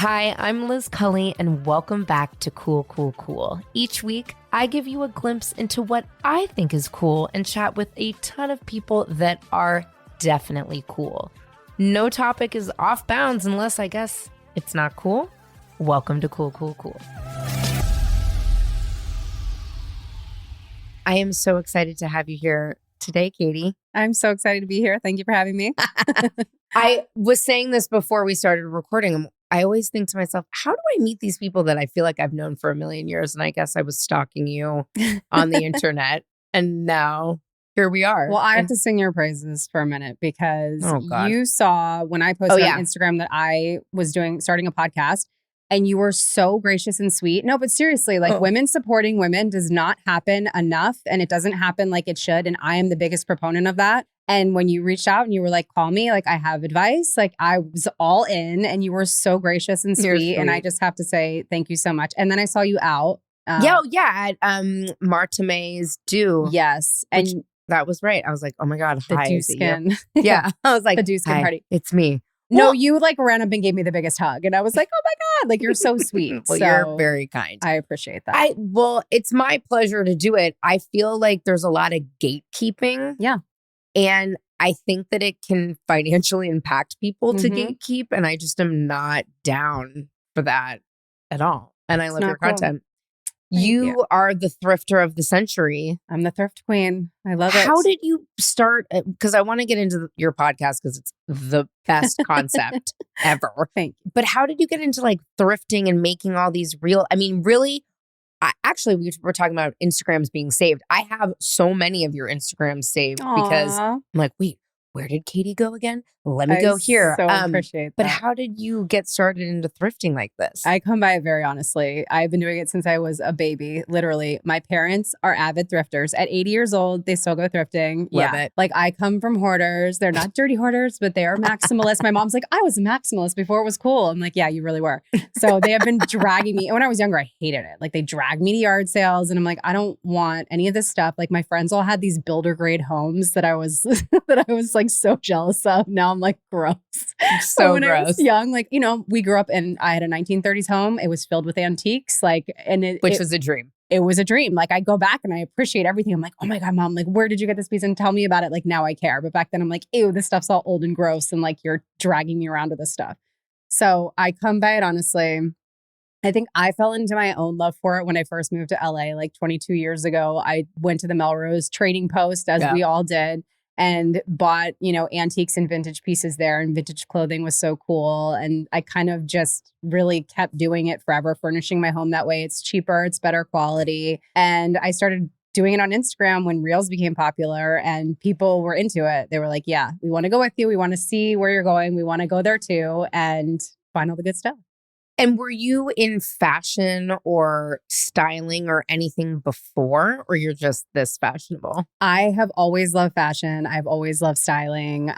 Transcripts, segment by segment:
Hi, I'm Liz Cully, and welcome back to Cool, Cool, Cool. Each week, I give you a glimpse into what I think is cool and chat with a ton of people that are definitely cool. No topic is off bounds unless, I guess, it's not cool. Welcome to Cool, Cool, Cool. I am so excited to have you here today, Katie. I'm so excited to be here. Thank you for having me. I was saying this before we started recording. I always think to myself, how do I meet these people that I feel like I've known for a million years? And I guess I was stalking you on the internet. And now here we are. Well, I have to sing your praises for a minute because you saw when I posted on Instagram that I was starting a podcast, and you were so gracious and sweet. No, but seriously, women supporting women does not happen enough, and it doesn't happen like it should. And I am the biggest proponent of that. And when you reached out and you were like, call me, like, I have advice, like, I was all in, and you were so gracious and sweet. And I just have to say thank you so much. And then I saw you out. At Martime's Do. Yes. And that was right. I was like, oh my God, the hi. Do Skin. Yeah. I was like, the Do Skin party. It's me. No, you ran up and gave me the biggest hug. And I was like, oh my God, like, you're so sweet. Well, so you're very kind. I appreciate that. It's my pleasure to do it. I feel like there's a lot of gatekeeping. Yeah. And I think that it can financially impact people to gatekeep. And I just am not down for that at all. And I love your content. You are the thrifter of the century. I'm the thrift queen. I love it. How did you start? Because I want to get into your podcast because it's the best concept ever. Thank you. But how did you get into thrifting and making all these real? I mean, really? We were talking about Instagrams being saved. I have so many of your Instagrams saved because I'm like, wait, where did Katie go again? Let me go here. So appreciate that. But how did you get started into thrifting like this? I come by it very honestly. I've been doing it since I was a baby. Literally, my parents are avid thrifters. At 80 years old, they still go thrifting. Love it. Like, I come from hoarders. They're not dirty hoarders, but they are maximalists. My mom's like, I was a maximalist before it was cool. I'm like, yeah, you really were. So they have been dragging me. And when I was younger, I hated it. Like, they dragged me to yard sales, and I'm like, I don't want any of this stuff. Like, my friends all had these builder grade homes that I was like so jealous of. Now I'm like, gross. So when gross. I was young, we grew up in, I had a 1930s home. It was filled with antiques, which was a dream. It was a dream. Like, I go back and I appreciate everything. I'm like, oh my God, Mom, like, where did you get this piece? And tell me about it. Like, now I care. But back then I'm like, ew, this stuff's all old and gross. And like, you're dragging me around to this stuff. So I come by it honestly. I think I fell into my own love for it when I first moved to LA, like 22 years ago. I went to the Melrose Trading Post, as we all did, and bought, antiques and vintage pieces there, and vintage clothing was so cool. And I kind of just really kept doing it forever, furnishing my home that way. It's cheaper, it's better quality. And I started doing it on Instagram when Reels became popular and people were into it. They were like, yeah, we want to go with you. We want to see where you're going. We want to go there too and find all the good stuff. And were you in fashion or styling or anything before, or you're just this fashionable? I have always loved fashion. I've always loved styling,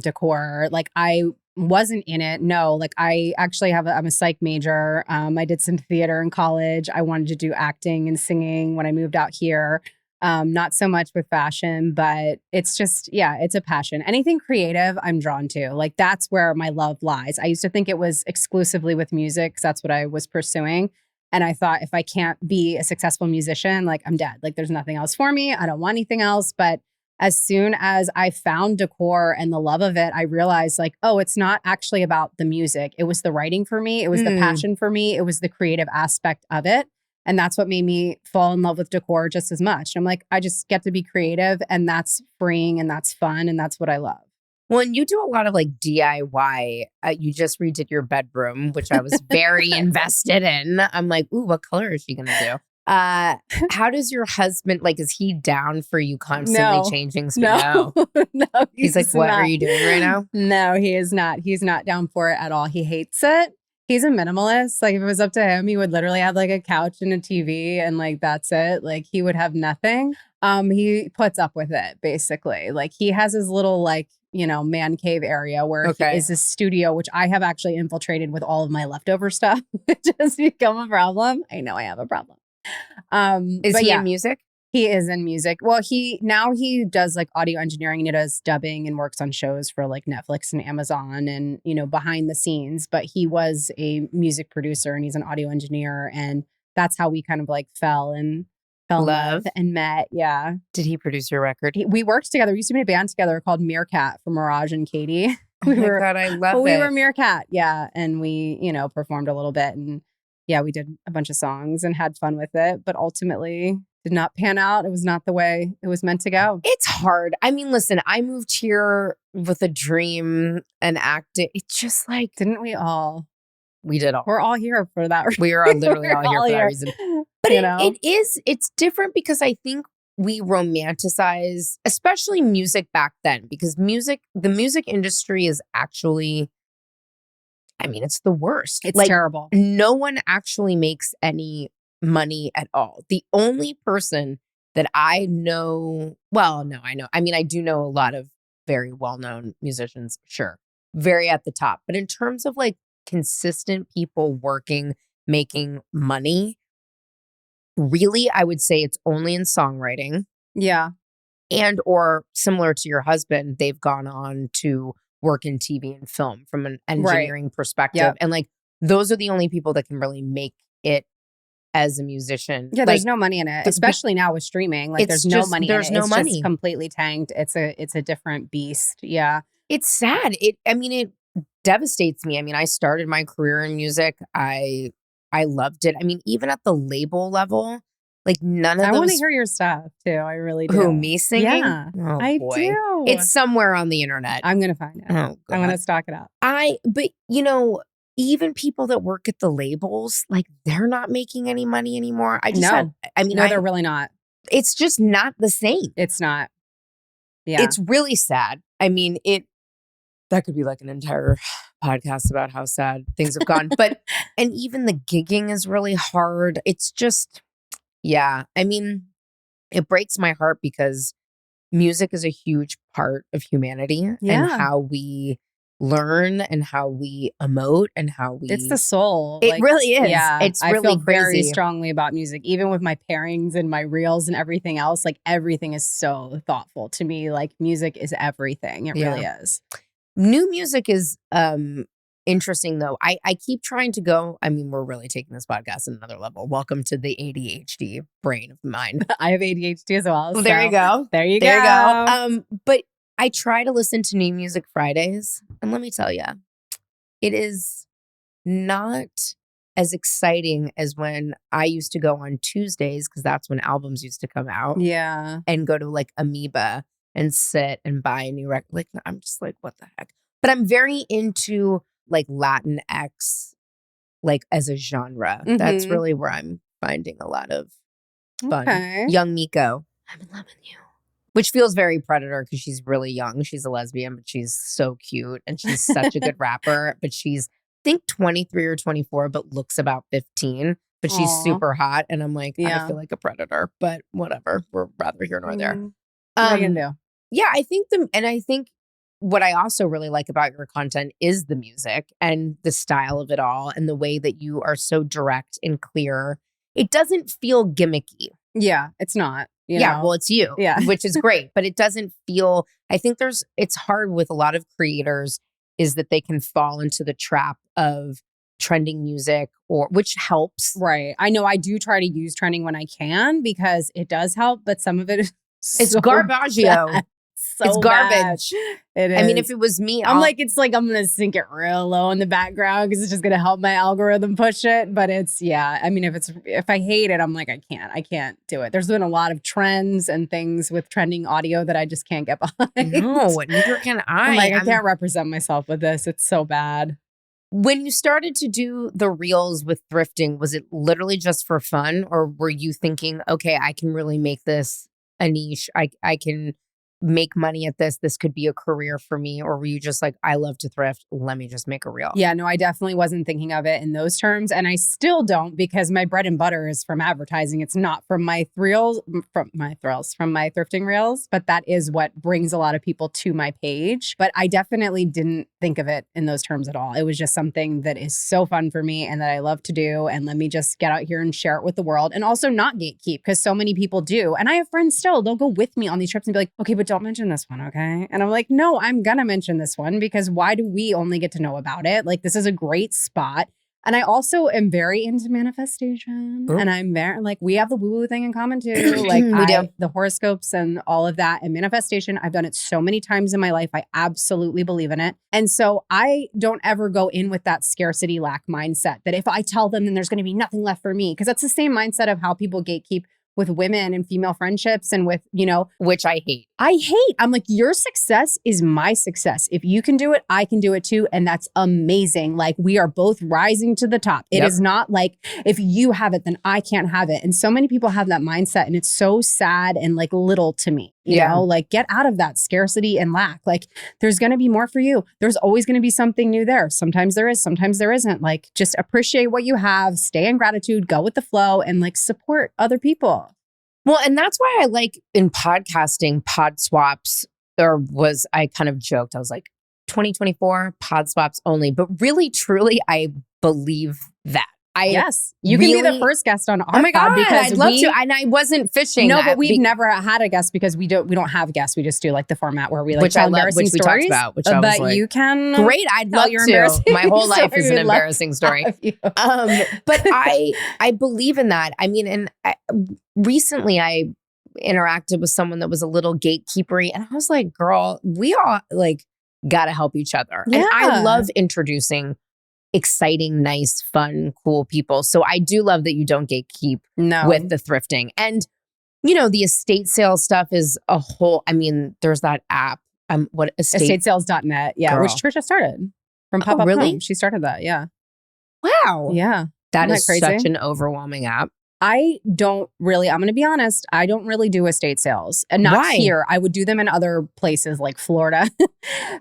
decor. Like, I wasn't in it. No, like, I actually I'm a psych major. I did some theater in college. I wanted to do acting and singing when I moved out here. Not so much with fashion, but it's just, it's a passion. Anything creative, I'm drawn to. Like, that's where my love lies. I used to think it was exclusively with music because that's what I was pursuing. And I thought, if I can't be a successful musician, like, I'm dead. Like, there's nothing else for me. I don't want anything else. But as soon as I found decor and the love of it, I realized, like, oh, it's not actually about the music. It was the writing for me. It was the passion for me. It was the creative aspect of it. And that's what made me fall in love with decor just as much. I'm like, I just get to be creative, and that's freeing, and that's fun, and that's what I love. Well, and you do a lot of DIY. You just redid your bedroom, which I was very invested in. I'm like, ooh, what color is she going to do? How does your husband, is he down for you constantly changing? No. He's like, what are you doing right now? No, he is not. He's not down for it at all. He hates it. He's a minimalist. Like, if it was up to him, he would literally have a couch and a TV and that's it. Like, he would have nothing. He puts up with it, basically. Like, he has his little man cave area where he is his studio, which I have actually infiltrated with all of my leftover stuff, which has become a problem. I know I have a problem. Is he in music? He is in music. Well, he does like audio engineering and he does dubbing and works on shows for like Netflix and Amazon and, behind the scenes. But he was a music producer and he's an audio engineer. And that's how we kind of like fell in love and met. Yeah. Did he produce your record? We worked together. We used to be in a band together called Meerkat for Mirage and Katie. Oh my God, I love it. We were Meerkat. Yeah. And we, performed a little bit and yeah, we did a bunch of songs and had fun with it. But ultimately did not pan out. It was not the way it was meant to go. It's hard. I mean, listen, I moved here with a dream and acting. It's just like, didn't we all? We did all. We're all here for that reason. We are literally all here for that reason. But it's different because I think we romanticize, especially music back then, because the music industry is actually, I mean, it's the worst. It's terrible. No one actually makes any money at all. The only person that I know, I mean, I do know a lot of very well-known musicians, sure, very at the top. But in terms of like consistent people working, making money, really, I would say it's only in songwriting. Yeah. And or similar to your husband, they've gone on to work in TV and film from an engineering perspective. Yep. And like, those are the only people that can really make it as a musician. Yeah, there's no money in it, especially now with streaming. Like there's no money in it. It's just completely tanked. It's a different beast. Yeah. It's sad. It devastates me. I mean, I started my career in music. I loved it. I mean, even at the label level, like none of those. I want to hear your stuff too. I really do. Who, me singing? Yeah, oh, I boy. do. It's somewhere on the internet. I'm going to find it. Oh, God. I'm going to stock it up. But even people that work at the labels, like they're not making any money anymore. They're really not. It's just not the same. It's not. Yeah. It's really sad. I mean, that could be like an entire podcast about how sad things have gone. And even the gigging is really hard. It's just, yeah. I mean, it breaks my heart because music is a huge part of humanity and how we learn and how we emote and how we... It's the soul. It really is. Yeah. It's really I feel crazy. Very strongly about music. Even with my pairings and my reels and everything else, like everything is so thoughtful to me. Like music is everything. It really is. New music is interesting though. I keep trying to go, I mean, we're really taking this podcast at another level. Welcome to the ADHD brain of mine. I have ADHD as well. So there you go. There you go. But I try to listen to New Music Fridays. And let me tell you, it is not as exciting as when I used to go on Tuesdays, because that's when albums used to come out. Yeah. And go to like Amoeba and sit and buy a new record. Like, I'm just like, what the heck? But I'm very into like Latinx, like as a genre. Mm-hmm. That's really where I'm finding a lot of fun. Okay. Young Miko, I'm in love with you. Which feels very Predator because she's really young. She's a lesbian, but she's so cute. And she's such a good rapper. But she's, I think, 23 or 24, but looks about 15. But she's super hot. And I'm like, I feel like a Predator. But whatever. We're rather here nor there. What are you gonna do? Yeah, I think what I also really like about your content is the music and the style of it all and the way that you are so direct and clear. It doesn't feel gimmicky. Yeah, it's not. Well, it's you, which is great, but it doesn't feel, I think it's hard with a lot of creators is that they can fall into the trap of trending music which helps. Right. I know I do try to use trending when I can because it does help, but some of it is it's garbaggio. Bad. It's garbage. It is. I mean, if it was me, I'm going to sync it real low in the background because it's just going to help my algorithm push it. But it's, I mean, if I hate it, I'm like, I can't do it. There's been a lot of trends and things with trending audio that I just can't get behind. No, neither can I. I can't represent myself with this. It's so bad. When you started to do the reels with thrifting, was it literally just for fun? Or were you thinking, okay, I can really make this a niche. I can make money at this? This could be a career for me. Or were you just like, I love to thrift. Let me just make a reel? Yeah, no, I definitely wasn't thinking of it in those terms. And I still don't, because my bread and butter is from advertising. It's not from my from my thrifting reels. But that is what brings a lot of people to my page. But I definitely didn't think of it in those terms at all. It was just something that is so fun for me and that I love to do. And let me just get out here and share it with the world, and also not gatekeep, because so many people do. And I have friends still, they'll go with me on these trips and be like, okay, but don't mention this one, okay? And I'm like, no, I'm gonna mention this one, because why do we only get to know about it? Like, this is a great spot. And I also am very into manifestation. Ooh. And I'm very, like, we have the woo-woo thing in common too. Like, We do. the horoscopes and all of that, and manifestation, I've done it so many times in my life. I absolutely believe in it. And so I don't ever go in with that scarcity lack mindset that if I tell them, then there's going to be nothing left for me. Because that's the same mindset of how people gatekeep with women and female friendships, and with, which I hate. I'm like, your success is my success. If you can do it, I can do it too. And that's amazing. Like, we are both rising to the top. It is not like, if you have it, then I can't have it. And so many people have that mindset, and it's so sad and like little to me, you know, like, get out of that scarcity and lack. Like, there's going to be more for you. There's always going to be something new there. Sometimes there is, sometimes there isn't. Like, just appreciate what you have, stay in gratitude, go with the flow, and like, support other people. Well, and that's why I like in podcasting pod swaps, I kind of joked. I was like, 2024 pod swaps only. But really, truly, I believe that. Yes, you can be the first guest on our oh my God, pod, because I'd love to. And I wasn't fishing. No, but we've never had a guest, because we don't have guests. We just do like the format where we like tell embarrassing which stories. We talked about, which I was but like, you can great. I'd love to. My whole life is an embarrassing story. But I believe in that. I mean, and recently I interacted with someone that was a little gatekeepery, and I was like, girl, we all like got to help each other. Yeah. And I love introducing exciting, nice, fun, cool people. So I do love that you don't gatekeep with the thrifting. And, the estate sales stuff is a whole, I mean, there's that app, estatesales.net. Yeah. Girl. Which Trisha started from Pop Up really? Home. She started that. Yeah. Wow. Yeah. That is crazy? such an overwhelming app. I'm going to be honest, I don't really do estate sales. And not here. I would do them in other places like Florida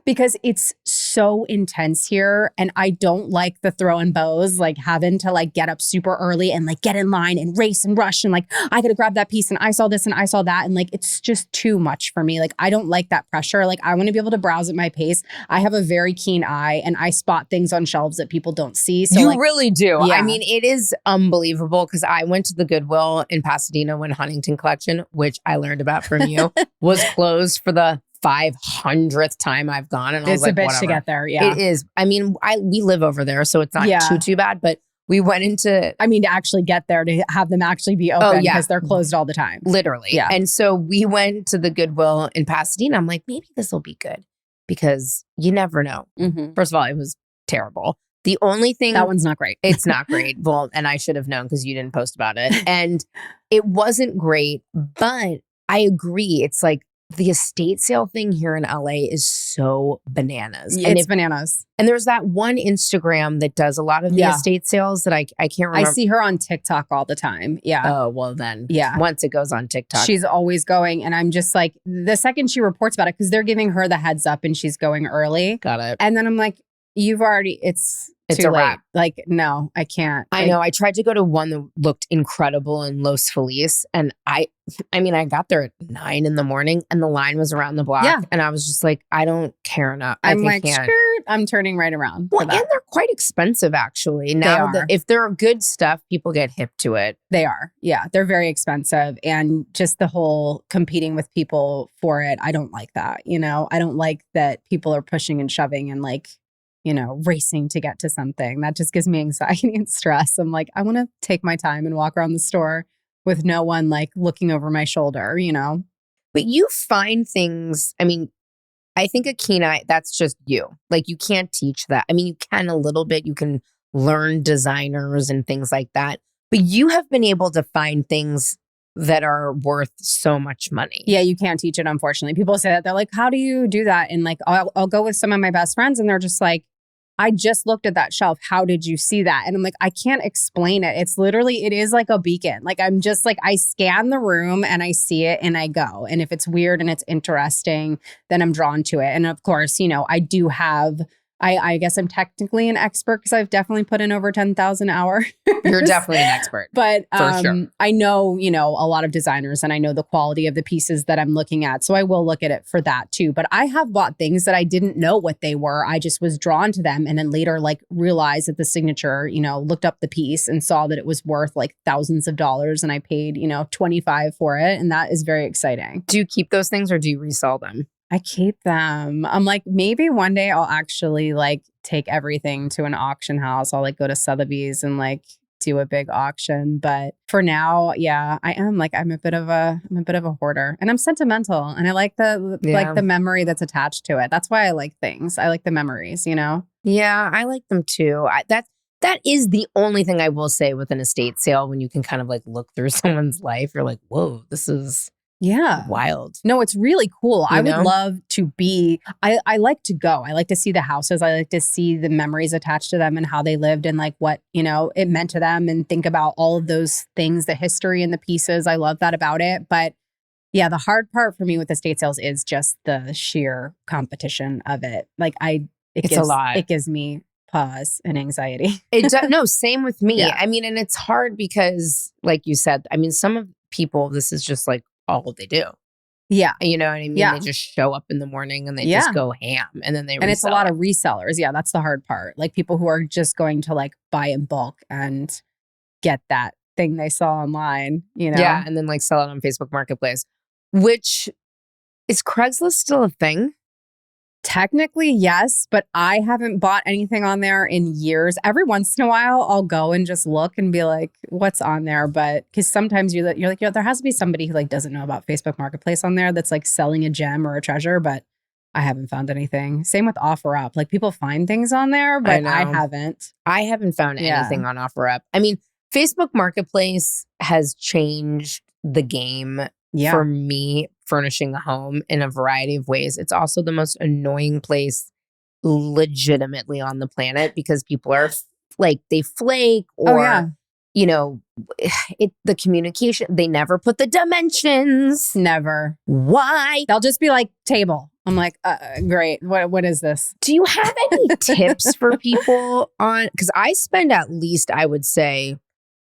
because it's so intense here. And I don't like the throwing bows, like having to like get up super early and like get in line and race and rush. And like, I got to grab that piece and I saw this and I saw that. And like, it's just too much for me. Like, I don't like that pressure. Like, I want to be able to browse at my pace. I have a very keen eye and I spot things on shelves that people don't see. So you really do. Yeah. I mean, it is unbelievable because I went to the Goodwill in Pasadena when Huntington Collection, which I learned about from you, was closed for the 500th time I've gone. And I was like, it's a bitch whatever. to get there. Yeah. It is. I mean, we live over there, so it's not too bad, but we went into... I mean, to actually get there, to have them actually be open because they're closed all the time. Literally. Yeah. And so we went to the Goodwill in Pasadena. I'm like, maybe this will be good because you never know. Mm-hmm. First of all, it was terrible. The only thing... That one's not great. It's not great. Well, and I should have known because you didn't post about it. And it wasn't great, but I agree. It's like the estate sale thing here in LA is so bananas. It's bananas. And there's that one Instagram that does a lot of the estate sales that I can't remember. I see her on TikTok all the time. Yeah. Oh, well then. Yeah. Once it goes on TikTok. She's always going. And I'm just like, the second she reports about it, because they're giving her the heads up and she's going early. Got it. And then I'm like, it's too a late. wrap. Like, no, I can't. I know. I tried to go to one that looked incredible in Los Feliz. And I mean, I got there at 9 a.m. and the line was around the block. Yeah. And I was just like, I don't care enough. I'm like, skirt, I'm turning right around. Well, and they're quite expensive, actually. Now, if they're good stuff, people get hip to it. They are. Yeah. They're very expensive. And just the whole competing with people for it, I don't like that. I don't like that people are pushing and shoving and like, racing to get to something. That just gives me anxiety and stress. I'm like, I want to take my time and walk around the store with no one like looking over my shoulder, But you find things, I mean, I think a keen eye, that's just you. Like, you can't teach that. I mean, you can a little bit. You can learn designers and things like that. But you have been able to find things that are worth so much money. Yeah, you can't teach it, unfortunately. People say that. They're like, how do you do that? And like, I'll go with some of my best friends and they're just like, I just looked at that shelf. How did you see that? And I'm like, I can't explain it. It's literally, it is like a beacon. Like I'm just like, I scan the room and I see it and I go. And if it's weird and it's interesting, then I'm drawn to it. And of course, I do have, I guess I'm technically an expert because I've definitely put in over 10,000 hours. You're definitely an expert. But for sure. I know, a lot of designers and I know the quality of the pieces that I'm looking at. So I will look at it for that too. But I have bought things that I didn't know what they were. I just was drawn to them and then later like realized that the signature, looked up the piece and saw that it was worth like thousands of dollars and I paid, 25 for it. And that is very exciting. Do you keep those things or do you resell them? I keep them. I'm like, maybe one day I'll actually like take everything to an auction house. I'll like go to Sotheby's and like do a big auction. But for now, yeah, I am like, I'm a bit of a hoarder and I'm sentimental and I like the memory that's attached to it. That's why I like things. I like the memories, Yeah, I like them too. That is the only thing I will say with an estate sale when you can kind of like look through someone's life. You're like, whoa, this is wild. No, it's really cool. I would love to be, I like to go. I like to see the houses. I like to see the memories attached to them and how they lived and like what, it meant to them and think about all of those things, the history and the pieces. I love that about it. But yeah, the hard part for me with estate sales is just the sheer competition of it. Like it's a lot. It gives me pause and anxiety. No, same with me. Yeah. I mean, and it's hard because like you said, I mean, some of people, this is just like all they do. Yeah. You know what I mean? Yeah. They just show up in the morning and they just go ham and then they And it's a lot it. of resellers. Yeah, that's the hard part. Like people who are just going to like buy in bulk and get that thing they saw online, Yeah, and then like sell it on Facebook Marketplace, which is Craigslist still a thing? Technically, yes, but I haven't bought anything on there in years. Every once in a while, I'll go and just look and be like, what's on there? But because sometimes you're like, there has to be somebody who like doesn't know about Facebook Marketplace on there that's like selling a gem or a treasure, but I haven't found anything. Same with OfferUp. Like people find things on there, but I haven't. I haven't found anything on OfferUp. I mean, Facebook Marketplace has changed the game for me furnishing a home in a variety of ways. It's also the most annoying place legitimately on the planet because people are like, they flake or, the communication, they never put the dimensions. Never. Why? They'll just be like, table. I'm like, great. What is this? Do you have any tips for people on, because I spend at least, I would say,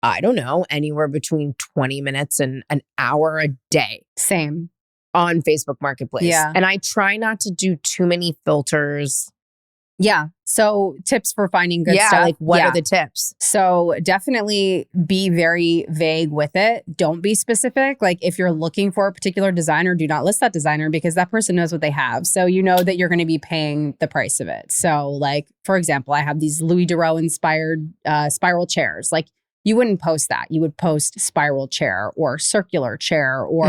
I don't know, anywhere between 20 minutes and an hour a day. Same. On Facebook Marketplace. Yeah. And I try not to do too many filters. Yeah. So tips for finding good stuff. Like what are the tips? So definitely be very vague with it. Don't be specific. Like if you're looking for a particular designer, do not list that designer because that person knows what they have. So you know that you're going to be paying the price of it. So like, for example, I have these Louis Theroux inspired spiral chairs. Like you wouldn't post that. You would post spiral chair or circular chair or,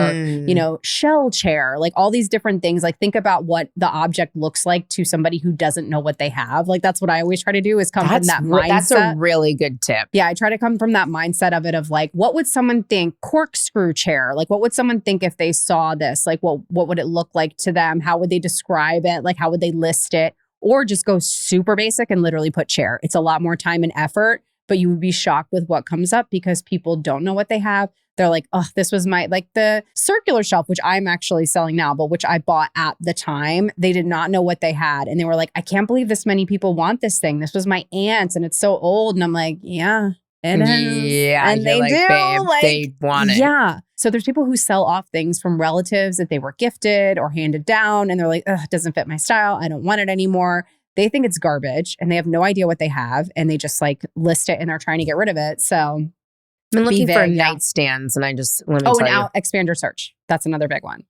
shell chair, like all these different things. Like think about what the object looks like to somebody who doesn't know what they have. Like that's what I always try to do is come from that mindset. That's a really good tip. Yeah. I try to come from that mindset of it of like, what would someone think? Corkscrew chair. Like what would someone think if they saw this? Like what would it look like to them? How would they describe it? Like how would they list it? Or just go super basic and literally put chair. It's a lot more time and effort. But you would be shocked with what comes up because people don't know what they have. They're like, oh, this was like the circular shelf, which I'm actually selling now, but which I bought at the time. They did not know what they had. And they were like, I can't believe this many people want this thing. This was my aunt's and it's so old. And I'm like, yeah, it is. Yeah. And they do. Babe, they want it. Yeah. So there's people who sell off things from relatives that they were gifted or handed down. And they're like, it doesn't fit my style. I don't want it anymore. They think it's garbage and they have no idea what they have and they just like list it and they're trying to get rid of it. So I've been looking for nightstands and I just, expand your search. That's another big one.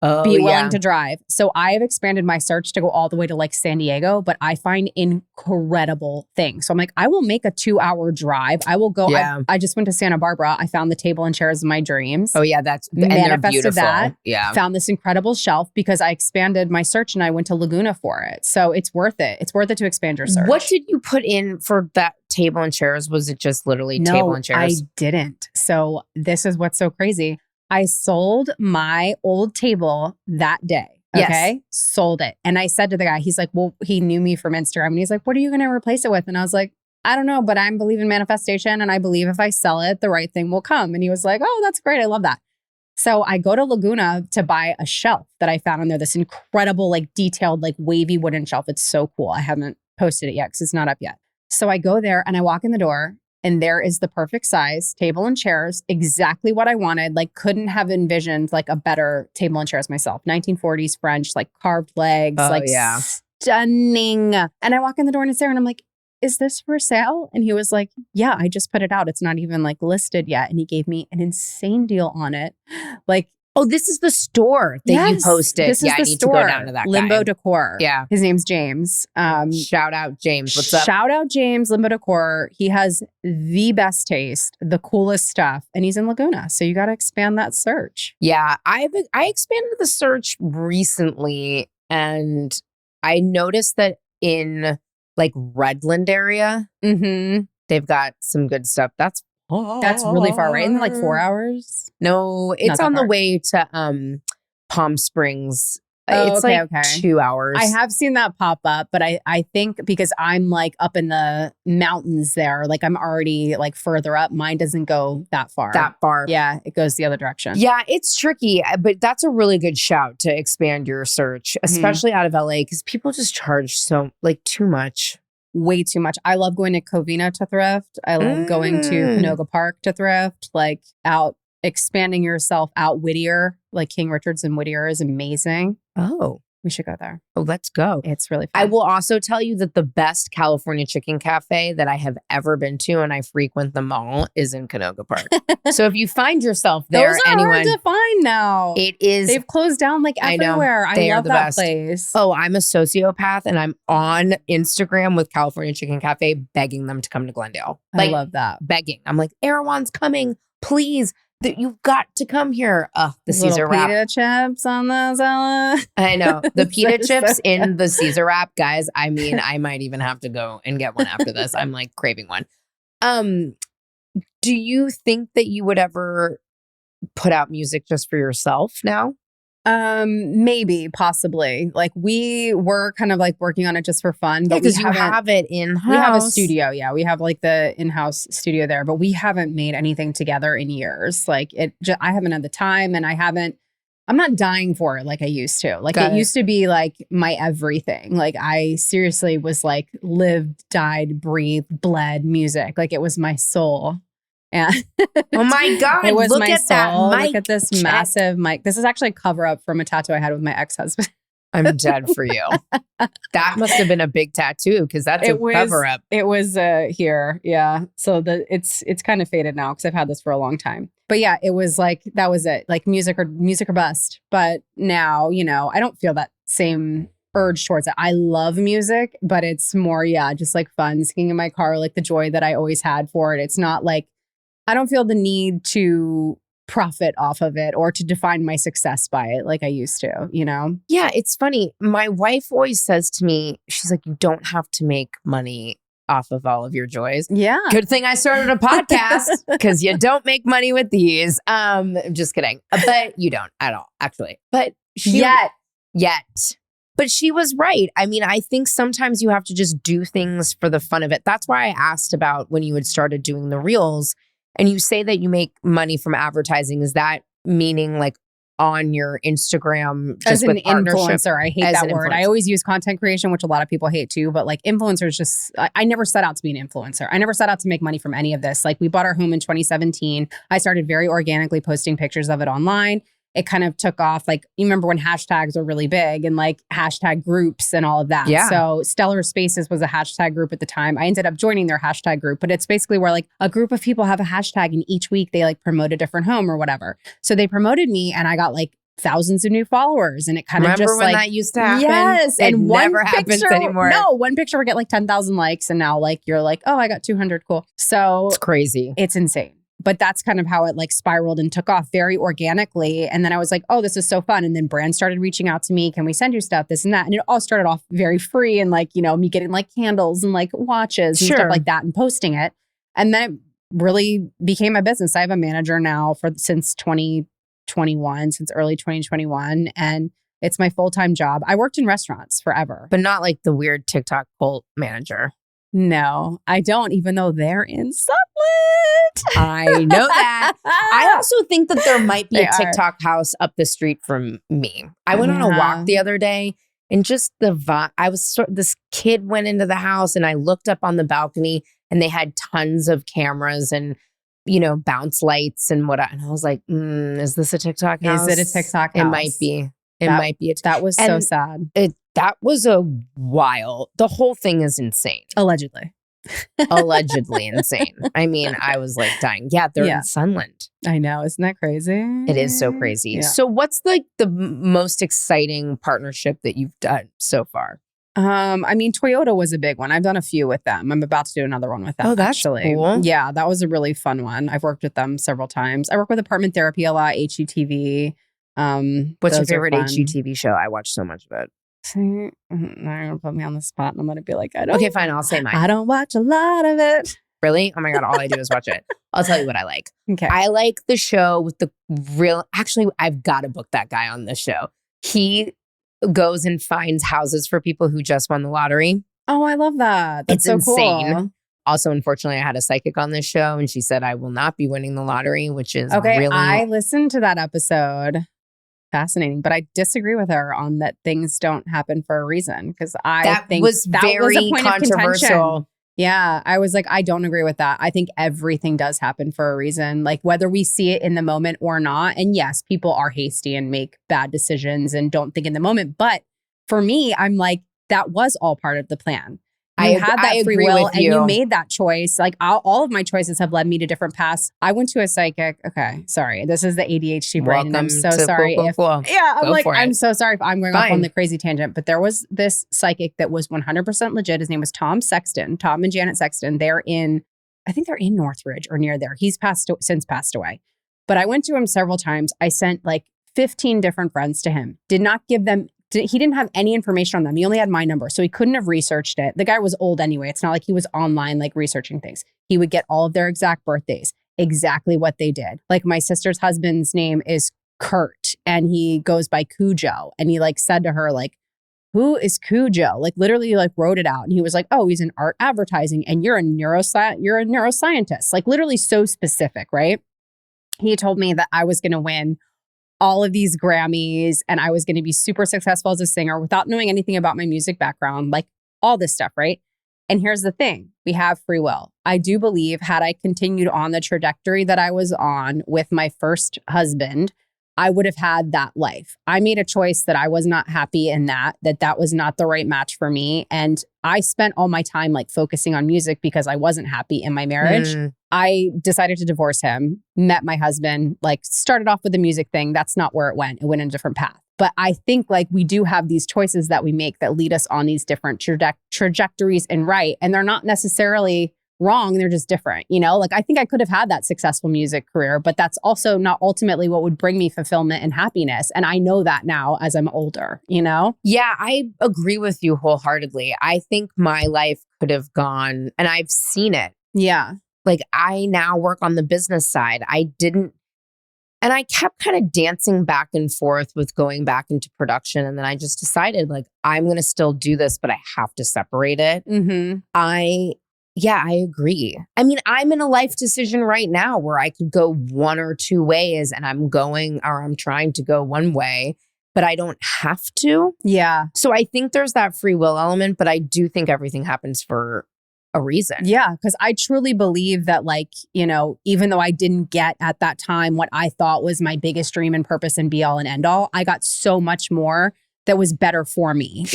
Oh, be willing to drive. So I have expanded my search to go all the way to like San Diego, but I find incredible things. So I'm like, I will make a 2-hour drive. I will go. Yeah. I just went to Santa Barbara. I found the table and chairs of my dreams. Oh yeah. And they're beautiful. That. Yeah. Found this incredible shelf because I expanded my search and I went to Laguna for it. So it's worth it. It's worth it to expand your search. What did you put in for that table and chairs? Was it just literally table and chairs? I didn't. So this is what's so crazy. I sold my old table that day. Okay. Sold it. And I said to the guy, he's like, well, he knew me from Instagram. And he's like, what are you going to replace it with? And I was like, I don't know, but I believe in manifestation. And I believe if I sell it, the right thing will come. And he was like, oh, that's great. I love that. So I go to Laguna to buy a shelf that I found on there, this incredible, like detailed, like wavy wooden shelf. It's so cool. I haven't posted it yet because it's not up yet. So I go there and I walk in the door and there is the perfect size table and chairs, exactly what I wanted. Like couldn't have envisioned like a better table and chairs myself. 1940s French, like carved legs, stunning. And I walk in the door and it's there and I'm like, is this for sale? And he was like, yeah, I just put it out. It's not even like listed yet. And he gave me an insane deal on it. Like, oh, this is the store that you posted. This is the I need store. To go down to that Limbo guy. Decor. Yeah. His name's James. Shout out James. What's up? Shout out James, Limbo Decor. He has the best taste, the coolest stuff, and he's in Laguna. So you got to expand that search. Yeah. I expanded the search recently and I noticed that in like Redland area, they've got some good stuff. That's really far, right? Isn't it like 4 hours? No, it's on the way to Palm Springs. It's like 2 hours. I have seen that pop up, but I think because I'm like up in the mountains there, like I'm already like further up. Mine doesn't go that far. Yeah, it goes the other direction. Yeah, it's tricky, but that's a really good shout to expand your search, especially out of LA, because people just charge so like too much. Way too much. I love going to Covina to thrift. I love going to Canoga Park to thrift, like out expanding yourself out Whittier, like King Richards and Whittier is amazing. Oh, we should go there. Oh, let's go. It's really fun. I will also tell you that the best California chicken cafe that I have ever been to, and I frequent them all, is in Canoga Park. So if you find yourself there, those are hard to find now. It is. They've closed down like everywhere. I love that best. place. Oh, I'm a sociopath, and I'm on Instagram with California Chicken Cafe begging them to come to Glendale. Like, I love that. Begging. I'm like, Erewhon's coming, please. You've got to come here. The Caesar wrap. Pita chips on the salad. I know. The pita chips in the Caesar wrap, guys. I mean, I might even have to go and get one after this. I'm like craving one. Do you think that you would ever put out music just for yourself now? Maybe, possibly. Like we were kind of like working on it just for fun, but because you have it in-house. We have a studio. Yeah, we have like the in-house studio there, but we haven't made anything together in years. Like I haven't had the time, and I'm not dying for it like I used to. Like it used to be like my everything. Like I seriously was like lived, died, breathed, bled music. Like it was my soul. Yeah. Oh my God. It was look my at soul. that mic. Look at this massive mic. This is actually a cover up from a tattoo I had with my ex-husband. I'm dead for you. That must have been a big tattoo because that's a cover up. It was here. Yeah. So it's kind of faded now because I've had this for a long time. But yeah, it was like, that was it. Like music or bust. But now, I don't feel that same urge towards it. I love music, but it's more, just like fun singing in my car, like the joy that I always had for it. It's not like, I don't feel the need to profit off of it or to define my success by it like I used to, Yeah, it's funny. My wife always says to me, she's like, you don't have to make money off of all of your joys. Yeah. Good thing I started a podcast because you don't make money with these. Just kidding. But you don't at all, actually. But yet. But she was right. I mean, I think sometimes you have to just do things for the fun of it. That's why I asked about when you had started doing the reels. And you say that you make money from advertising. Is that meaning like on your Instagram? Just as an influencer. I hate that word. I always use content creation, which a lot of people hate too. But like influencers I never set out to be an influencer. I never set out to make money from any of this. Like we bought our home in 2017. I started very organically posting pictures of it online. It kind of took off. Like, you remember when hashtags were really big and like hashtag groups and all of that. Yeah. So Stellar Spaces was a hashtag group at the time. I ended up joining their hashtag group, but it's basically where like a group of people have a hashtag and each week they like promote a different home or whatever. So they promoted me and I got like thousands of new followers and it kind of just remember when that used to happen? Yes. It and never happens anymore. No, one picture would get like 10,000 likes and now like you're like, oh, I got 200. Cool. So it's crazy. It's insane. But that's kind of how it like spiraled and took off very organically. And then I was like, oh, this is so fun. And then brands started reaching out to me. Can we send you stuff, this and that? And it all started off very free and like, me getting like candles and like watches and stuff like that and posting it. And then it really became a business. I have a manager now since early 2021. And It's my full-time job. I worked in restaurants forever. But not like the weird TikTok cult manager. No, I don't, even though they're in Summit. I know that. I also think that there might be They a are. TikTok house up the street from me. I went on a walk the other day and just the vibe. This kid went into the house and I looked up on the balcony and they had tons of cameras and, bounce lights and and I was like, is this a TikTok house? Is it a TikTok house? It might be. It might be. That was so sad. That was a while. The whole thing is insane. Allegedly. Allegedly insane. I mean, I was like dying. Yeah, they're in Sunland. I know. Isn't that crazy? It is so crazy. Yeah. So what's the most exciting partnership that you've done so far? I mean, Toyota was a big one. I've done a few with them. I'm about to do another one with them. Oh, that's actually cool. Yeah, that was a really fun one. I've worked with them several times. I work with Apartment Therapy a lot, HGTV. What's your favorite HGTV show? I watch so much of it. See, now you're gonna put me on the spot and I'm gonna be like, I don't. Okay, fine. I'll say mine. I don't watch a lot of it. Really? Oh my God. All I do is watch it. I'll tell you what I like. Okay. I like the show with the real, actually, I've got to book that guy on this show. He goes and finds houses for people who just won the lottery. Oh, I love that. That's so insane. Cool. Also, unfortunately, I had a psychic on this show and she said I will not be winning the lottery, which is okay. really... I listened to that episode. Fascinating, but I disagree with her on that things don't happen for a reason because I think was that very was a point controversial. Of contention. Yeah, I was like, I don't agree with that. I think everything does happen for a reason, like whether we see it in the moment or not. And yes, people are hasty and make bad decisions and don't think in the moment. But for me, I'm like, that was all part of the plan. You had that free will and you made that choice. Like all of my choices have led me to different paths. I went to a psychic. Okay, sorry. This is the ADHD brain. And I'm so sorry. Yeah, I'm like, I'm so sorry if I'm going off on the crazy tangent. But there was this psychic that was 100% legit. His name was Tom Sexton, Tom and Janet Sexton. I think they're in Northridge or near there. He's since passed away. But I went to him several times. I sent like 15 different friends to him. Did not give them he didn't have any information on them. He only had my number. So he couldn't have researched it. The guy was old anyway. It's not like he was online, like researching things. He would get all of their exact birthdays, exactly what they did. Like my sister's husband's name is Kurt and he goes by Cujo. And he like said to her, like, who is Cujo? Like literally like wrote it out. And he was like, oh, he's in art advertising and you're a neuroscientist. Like literally so specific, right? He told me that I was going to win all of these Grammys and I was going to be super successful as a singer without knowing anything about my music background, like all this stuff, right? And here's the thing, we have free will. I do believe had I continued on the trajectory that I was on with my first husband, I would have had that life. I made a choice that I was not happy in that was not the right match for me. And I spent all my time like focusing on music because I wasn't happy in my marriage. I decided to divorce him, met my husband, like started off with the music thing. That's not where it went. It went in a different path. But I think like we do have these choices that we make that lead us on these different trajectories and right. And they're not necessarily wrong. They're just different, like I think I could have had that successful music career, but that's also not ultimately what would bring me fulfillment and happiness. And I know that now as I'm older, Yeah, I agree with you wholeheartedly. I think my life could have gone, and I've seen it. Yeah. Like I now work on the business side. And I kept kind of dancing back and forth with going back into production. And then I just decided like, I'm going to still do this, but I have to separate it. Mm-hmm. Yeah, I agree. I mean, I'm in a life decision right now where I could go one or two ways and I'm trying to go one way, but I don't have to. Yeah. So I think there's that free will element, but I do think everything happens for a reason. Yeah, because I truly believe that like, even though I didn't get at that time what I thought was my biggest dream and purpose and be all and end all, I got so much more that was better for me,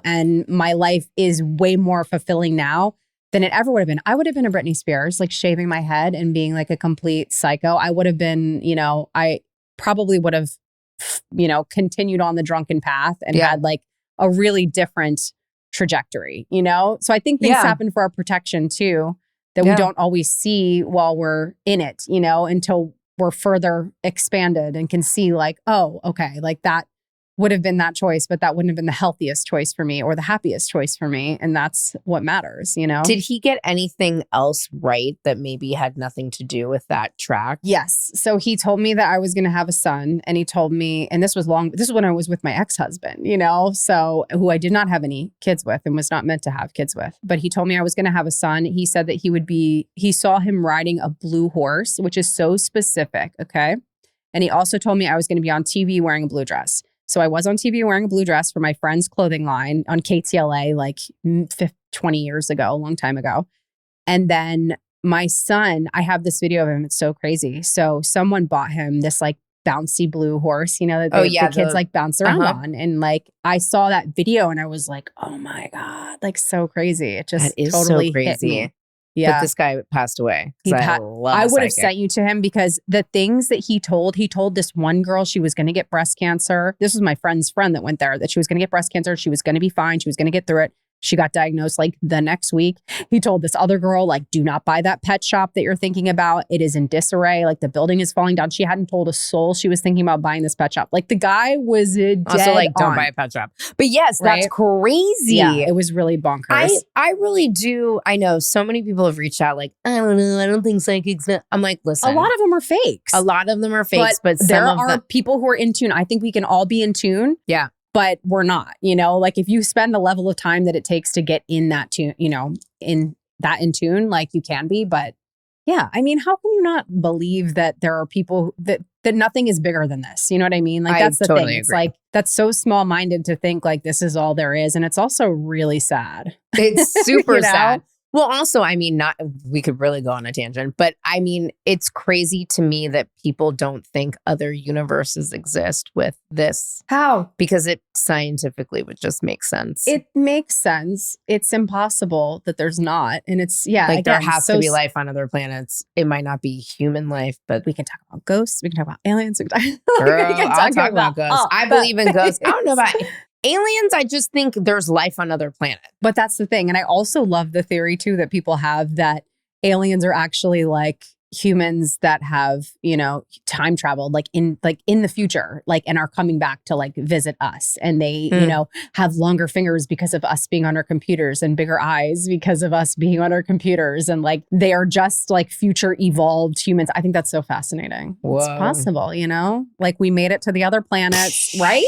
and my life is way more fulfilling now than it ever would have been. I would have been a Britney Spears, like shaving my head and being like a complete psycho. I would have been, I probably would have, continued on the drunken path and had like a really different trajectory, So I think things happen for our protection too, that we don't always see while we're in it, until we're further expanded and can see like, oh, okay, like that would have been that choice, but that wouldn't have been the healthiest choice for me or the happiest choice for me. And that's what matters, you know? Did he get anything else right that maybe had nothing to do with that track? Yes. So he told me that I was going to have a son, and he told me, and this was when I was with my ex-husband, you know, so who I did not have any kids with and was not meant to have kids with. But he told me I was going to have a son. He said that he saw him riding a blue horse, which is so specific. Okay. And he also told me I was going to be on TV wearing a blue dress. So I was on TV wearing a blue dress for my friend's clothing line on KTLA like 20 years ago, a long time ago. And then my son, I have this video of him. It's so crazy. So someone bought him this like bouncy blue horse, you know, that the kids like bounce around on. And like, I saw that video and I was like, oh my God, like so crazy. It just totally so crazy. hit me. Yeah. But this guy passed away. I would have sent you to him because the things that he told this one girl she was going to get breast cancer. This was my friend's friend that went there, that she was going to get breast cancer. She was going to be fine. She was going to get through it. She got diagnosed like the next week. He told this other girl, like, do not buy that pet shop that you're thinking about. It is in disarray. Like the building is falling down. She hadn't told a soul she was thinking about buying this pet shop. Like the guy was dead also like, don't on. buy a pet shop. But yes, Right? that's crazy. Yeah, it was really bonkers. I really do. I know so many people have reached out like, I don't know. I don't think psychics. I'm like, listen. A lot of them are fakes. A lot of them are fakes, but there are people who are in tune. I think we can all be in tune. Yeah. But we're not, you know, like if you spend the level of time that it takes to get in that tune, you know, in tune, like you can be. But yeah, I mean, how can you not believe that there are people that nothing is bigger than this? You know what I mean? Like that's the thing. It's like, that's so small minded to think like this is all there is. And it's also really sad. It's super sad. Well, also, I mean, we could really go on a tangent, but I mean, it's crazy to me that people don't think other universes exist with this. How? Because it scientifically would just make sense. It makes sense. It's impossible that there's not. And it's, like there has to be life on other planets. It might not be human life, but we can talk about ghosts. We can talk about aliens. I'll talk about ghosts. I believe in ghosts. I don't know about aliens. I just think there's life on other planets. But that's the thing. And I also love the theory too that people have that aliens are actually like humans that have, you know, time traveled like in the future, like, and are coming back to like visit us. And they, you know, have longer fingers because of us being on our computers and bigger eyes because of us being on our computers. And like, they are just like future evolved humans. I think that's so fascinating. Whoa. It's possible, you know, like we made it to the other planets, right?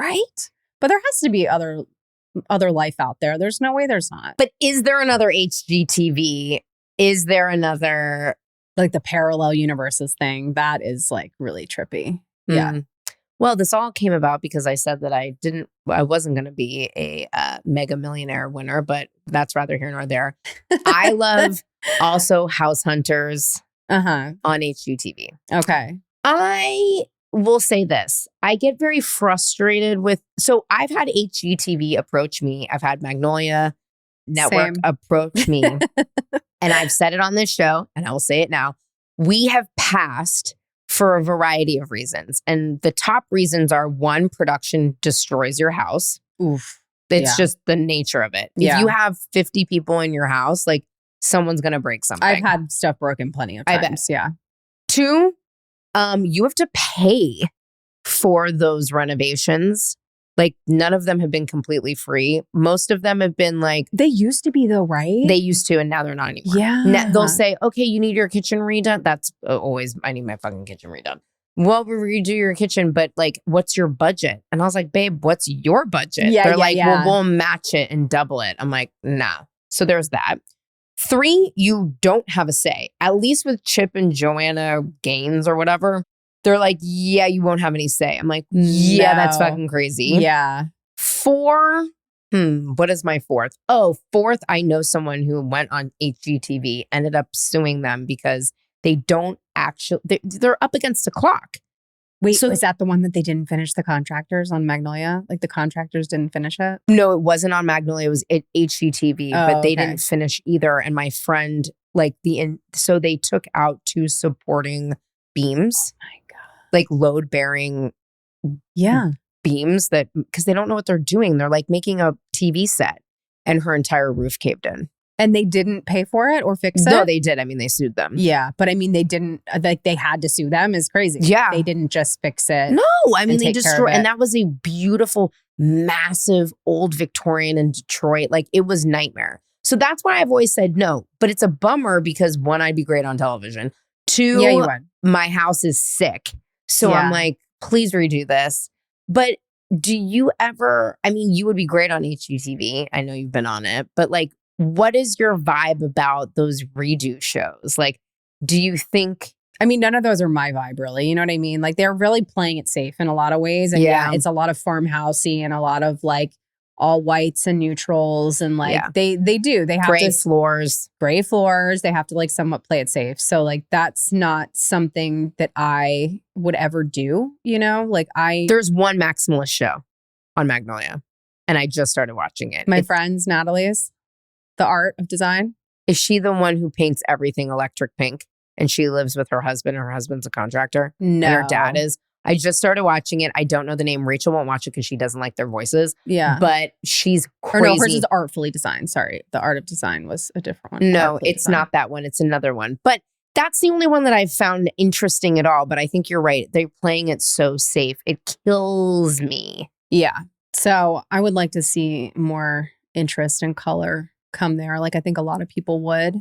Right. But there has to be other life out there. There's no way there's not. But is there another HGTV? Is there another like the parallel universes thing? That is like really trippy. Yeah. Well, this all came about because I said that I wasn't going to be a mega millionaire winner, but that's rather here nor there. I love also House Hunters on HGTV. Okay. I will say this. I get very frustrated with, so I've had HGTV approach me. I've had Magnolia Network approach me. And I've said it on this show and I will say it now. We have passed for a variety of reasons. And the top reasons are one, production destroys your house. Oof. It's just the nature of it. Yeah. If you have 50 people in your house, like someone's going to break something. I've had stuff broken plenty of times. I bet. Yeah. Two, you have to pay for those renovations. Like none of them have been completely free. Most of them have been like... They used to be though, right? They used to, and now they're not anymore. Yeah. Now, they'll say, okay, you need your kitchen redone. That's always, I need my fucking kitchen redone. Well, we redo your kitchen, but like, what's your budget? And I was like, babe, what's your budget? Yeah, they're like, well, we'll match it and double it. I'm like, nah. So there's that. 3, you don't have a say. At least with Chip and Joanna Gaines or whatever. They're like, yeah, you won't have any say. I'm like, yeah, that's fucking crazy. Yeah. 4, what is my 4th? Oh, 4th, I know someone who went on HGTV, ended up suing them because they don't actually, they're up against the clock. Wait, so is that the one that they didn't finish the contractors on Magnolia? Like the contractors didn't finish it? No, it wasn't on Magnolia. It was at HGTV, but they didn't finish either. And my friend, like so they took out 2 supporting beams. Oh my God. Like load bearing beams that, because they don't know what they're doing. They're like making a TV set and her entire roof caved in. And they didn't pay for it or fix it? No, they did. I mean, they sued them. Yeah, but I mean, they didn't, like they had to sue them is crazy. Yeah. They didn't just fix it. No, I mean, they destroyed, it. and that was a beautiful, massive old Victorian in Detroit. Like, it was nightmare. So that's why I've always said no. But it's a bummer because one, I'd be great on television. Two, Yeah, you would. My house is sick. So I'm like, please redo this. But do you ever, I mean, you would be great on HGTV. I know you've been on it, but like, what is your vibe about those redo shows? Like, do you think? I mean, none of those are my vibe, really. You know what I mean? Like, they're really playing it safe in a lot of ways. And yeah, it's a lot of farmhousey and a lot of like all whites and neutrals. And like, they have gray floors. Gray floors. They have to like somewhat play it safe. So like, that's not something that I would ever do, you know? Like There's one maximalist show on Magnolia and I just started watching it. My friend's Natalie's The Art of Design. Is she the one who paints everything electric pink? And she lives with her husband, and her husband's a contractor. No. And her dad is. I just started watching it. I don't know the name. Rachel won't watch it because she doesn't like their voices. Yeah. But she's crazy. Or no, hers is Artfully Designed. Sorry. The Art of Design was a different one. No, Artfully it's Designed. not that one. It's another one. But that's the only one that I've found interesting at all. But I think you're right. They're playing it so safe. It kills me. Yeah. So I would like to see more interest and color come there. Like I think a lot of people would.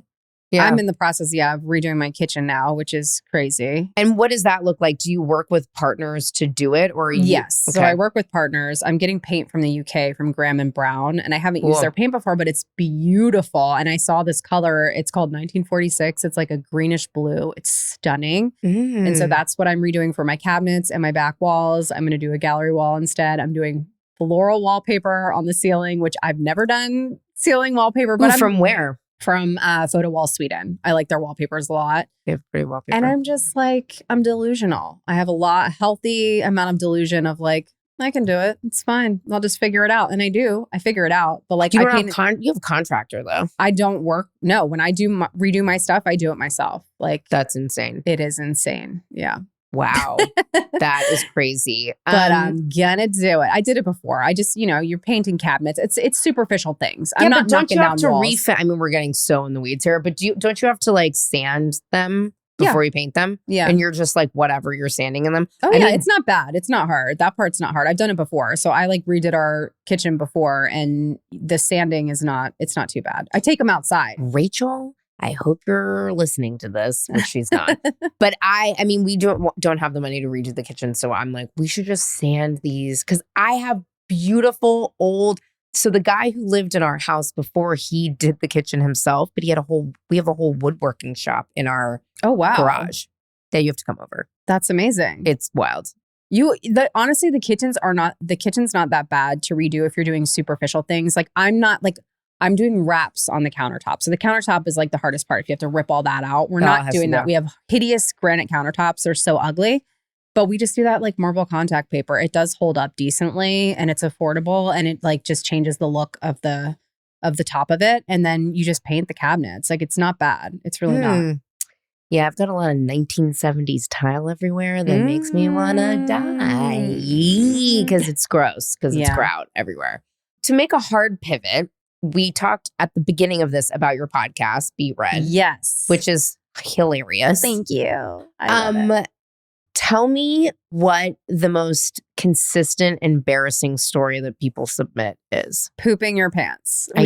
Yeah. I'm in the process, of redoing my kitchen now, which is crazy. And what does that look like? Do you work with partners to do it or Yes. Okay. So I work with partners. I'm getting paint from the UK from Graham and Brown, and I haven't used their paint before, but it's beautiful. And I saw this color. It's called 1946. It's like a greenish blue. It's stunning. And so that's what I'm redoing for my cabinets and my back walls. I'm going to do a gallery wall instead. I'm doing floral wallpaper on the ceiling, which I've never done ceiling wallpaper. But from where? From Photo Wall Sweden. I like their wallpapers a lot. They have pretty wallpaper. And I'm just like, I'm delusional. I have a healthy amount of delusion of like, I can do it. It's fine. I'll just figure it out. And I do. I figure it out. But like, you have a contractor though. I don't work. No, when I do redo my stuff, I do it myself. Like that's insane. It is insane. Yeah. Wow. That is crazy. But I'm gonna do it. I did it before. I just, you're painting cabinets. It's superficial things. I'm not knocking down walls. I mean, we're getting so in the weeds here, but don't you have to like sand them before you paint them? Yeah. And you're just like, whatever you're sanding in them. Oh, yeah. It's not bad. It's not hard. That part's not hard. I've done it before. So I like redid our kitchen before and the sanding it's not too bad. I take them outside. Rachel, I hope you're listening to this, which she's not. But I mean, we don't have the money to redo the kitchen. So I'm like, we should just sand these because I have beautiful old. So the guy who lived in our house before, he did the kitchen himself, but we have a whole woodworking shop in our garage that you have to come over. That's amazing. It's wild. Honestly, the kitchen's not that bad to redo if you're doing superficial things. Like I'm doing wraps on the countertop. So the countertop is like the hardest part. If you have to rip all that out, we're not doing that. We have hideous granite countertops. They're so ugly, but we just do that like marble contact paper. It does hold up decently and it's affordable and it like just changes the look of the top of it. And then you just paint the cabinets. Like it's not bad. It's really not. Yeah, I've got a lot of 1970s tile everywhere that makes me want to die because it's gross, because it's grout everywhere. To make a hard pivot, we talked at the beginning of this about your podcast, Be Red. Yes. Which is hilarious. Thank you. I love it. Tell me what the most consistent, embarrassing story that people submit is. Pooping your pants. I